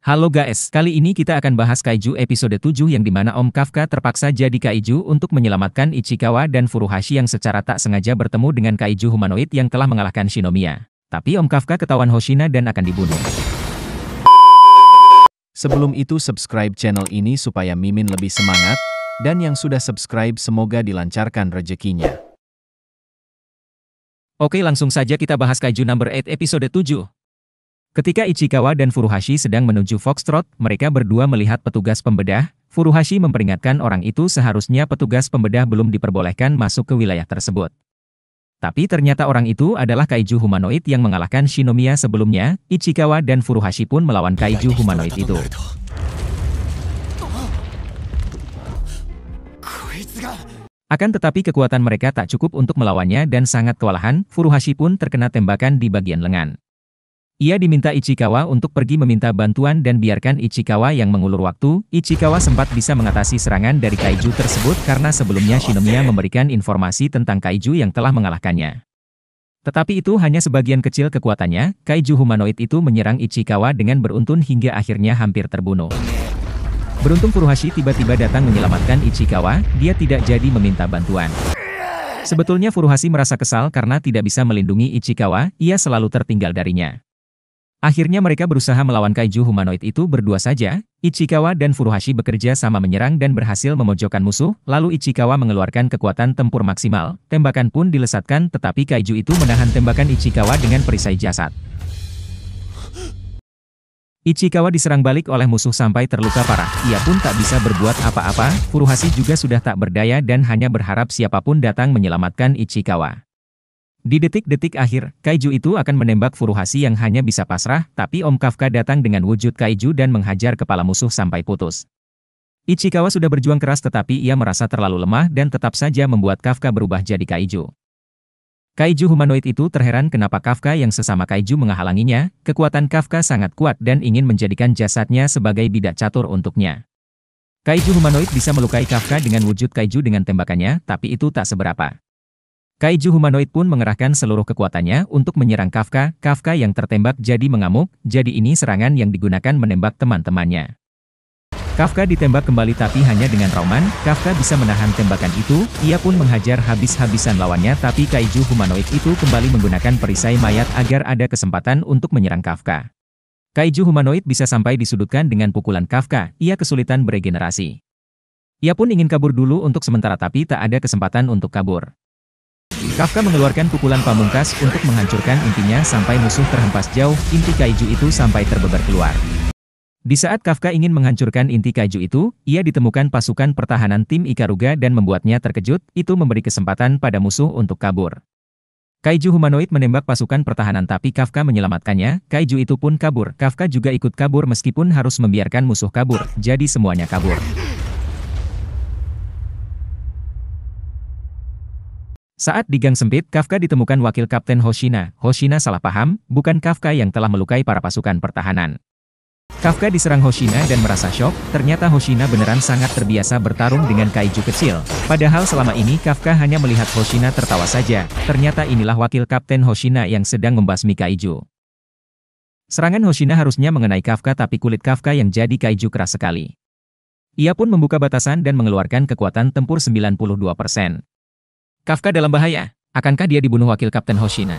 Halo guys, kali ini kita akan bahas Kaiju episode 7 yang dimana Om Kafka terpaksa jadi Kaiju untuk menyelamatkan Ichikawa dan Furuhashi yang secara tak sengaja bertemu dengan Kaiju humanoid yang telah mengalahkan Shinomiya. Tapi Om Kafka ketahuan Hoshina dan akan dibunuh. Sebelum itu subscribe channel ini supaya Mimin lebih semangat, dan yang sudah subscribe semoga dilancarkan rezekinya. Oke, langsung saja kita bahas Kaiju number 8 episode 7. Ketika Ichikawa dan Furuhashi sedang menuju Foxtrot, mereka berdua melihat petugas pembedah. Furuhashi memperingatkan orang itu seharusnya petugas pembedah belum diperbolehkan masuk ke wilayah tersebut. Tapi ternyata orang itu adalah Kaiju humanoid yang mengalahkan Shinomiya sebelumnya. Ichikawa dan Furuhashi pun melawan Kaiju humanoid itu. Akan tetapi kekuatan mereka tak cukup untuk melawannya dan sangat kewalahan. Furuhashi pun terkena tembakan di bagian lengan. Ia diminta Ichikawa untuk pergi meminta bantuan dan biarkan Ichikawa yang mengulur waktu. Ichikawa sempat bisa mengatasi serangan dari Kaiju tersebut karena sebelumnya Shinomiya memberikan informasi tentang Kaiju yang telah mengalahkannya. Tetapi itu hanya sebagian kecil kekuatannya. Kaiju humanoid itu menyerang Ichikawa dengan beruntun hingga akhirnya hampir terbunuh. Beruntung Furuhashi tiba-tiba datang menyelamatkan Ichikawa, dia tidak jadi meminta bantuan. Sebetulnya Furuhashi merasa kesal karena tidak bisa melindungi Ichikawa, ia selalu tertinggal darinya. Akhirnya mereka berusaha melawan Kaiju humanoid itu berdua saja. Ichikawa dan Furuhashi bekerja sama menyerang dan berhasil memojokkan musuh, lalu Ichikawa mengeluarkan kekuatan tempur maksimal. Tembakan pun dilesatkan tetapi Kaiju itu menahan tembakan Ichikawa dengan perisai jasad. Ichikawa diserang balik oleh musuh sampai terluka parah. Ia pun tak bisa berbuat apa-apa. Furuhashi juga sudah tak berdaya dan hanya berharap siapapun datang menyelamatkan Ichikawa. Di detik-detik akhir, Kaiju itu akan menembak Furuhashi yang hanya bisa pasrah, tapi Om Kafka datang dengan wujud Kaiju dan menghajar kepala musuh sampai putus. Ichikawa sudah berjuang keras tetapi ia merasa terlalu lemah dan tetap saja membuat Kafka berubah jadi Kaiju. Kaiju humanoid itu terheran kenapa Kafka yang sesama Kaiju menghalanginya. Kekuatan Kafka sangat kuat dan ingin menjadikan jasadnya sebagai bidak catur untuknya. Kaiju humanoid bisa melukai Kafka dengan wujud Kaiju dengan tembakannya, tapi itu tak seberapa. Kaiju humanoid pun mengerahkan seluruh kekuatannya untuk menyerang Kafka. Kafka yang tertembak jadi mengamuk, jadi ini serangan yang digunakan menembak teman-temannya. Kafka ditembak kembali tapi hanya dengan rauman. Kafka bisa menahan tembakan itu, ia pun menghajar habis-habisan lawannya tapi Kaiju humanoid itu kembali menggunakan perisai mayat agar ada kesempatan untuk menyerang Kafka. Kaiju humanoid bisa sampai disudutkan dengan pukulan Kafka, ia kesulitan beregenerasi. Ia pun ingin kabur dulu untuk sementara tapi tak ada kesempatan untuk kabur. Kafka mengeluarkan pukulan pamungkas untuk menghancurkan intinya sampai musuh terhempas jauh, inti Kaiju itu sampai terbeber keluar. Di saat Kafka ingin menghancurkan inti Kaiju itu, ia ditemukan pasukan pertahanan tim Ikaruga dan membuatnya terkejut, itu memberi kesempatan pada musuh untuk kabur. Kaiju humanoid menembak pasukan pertahanan tapi Kafka menyelamatkannya, Kaiju itu pun kabur. Kafka juga ikut kabur meskipun harus membiarkan musuh kabur, jadi semuanya kabur. Saat di gang sempit, Kafka ditemukan wakil Kapten Hoshina. Hoshina salah paham, bukan Kafka yang telah melukai para pasukan pertahanan. Kafka diserang Hoshina dan merasa syok, ternyata Hoshina beneran sangat terbiasa bertarung dengan Kaiju kecil. Padahal selama ini Kafka hanya melihat Hoshina tertawa saja, ternyata inilah wakil Kapten Hoshina yang sedang membasmi Kaiju. Serangan Hoshina harusnya mengenai Kafka tapi kulit Kafka yang jadi Kaiju keras sekali. Ia pun membuka batasan dan mengeluarkan kekuatan tempur 92%. Kafka dalam bahaya. Akankah dia dibunuh wakil Kapten Hoshina?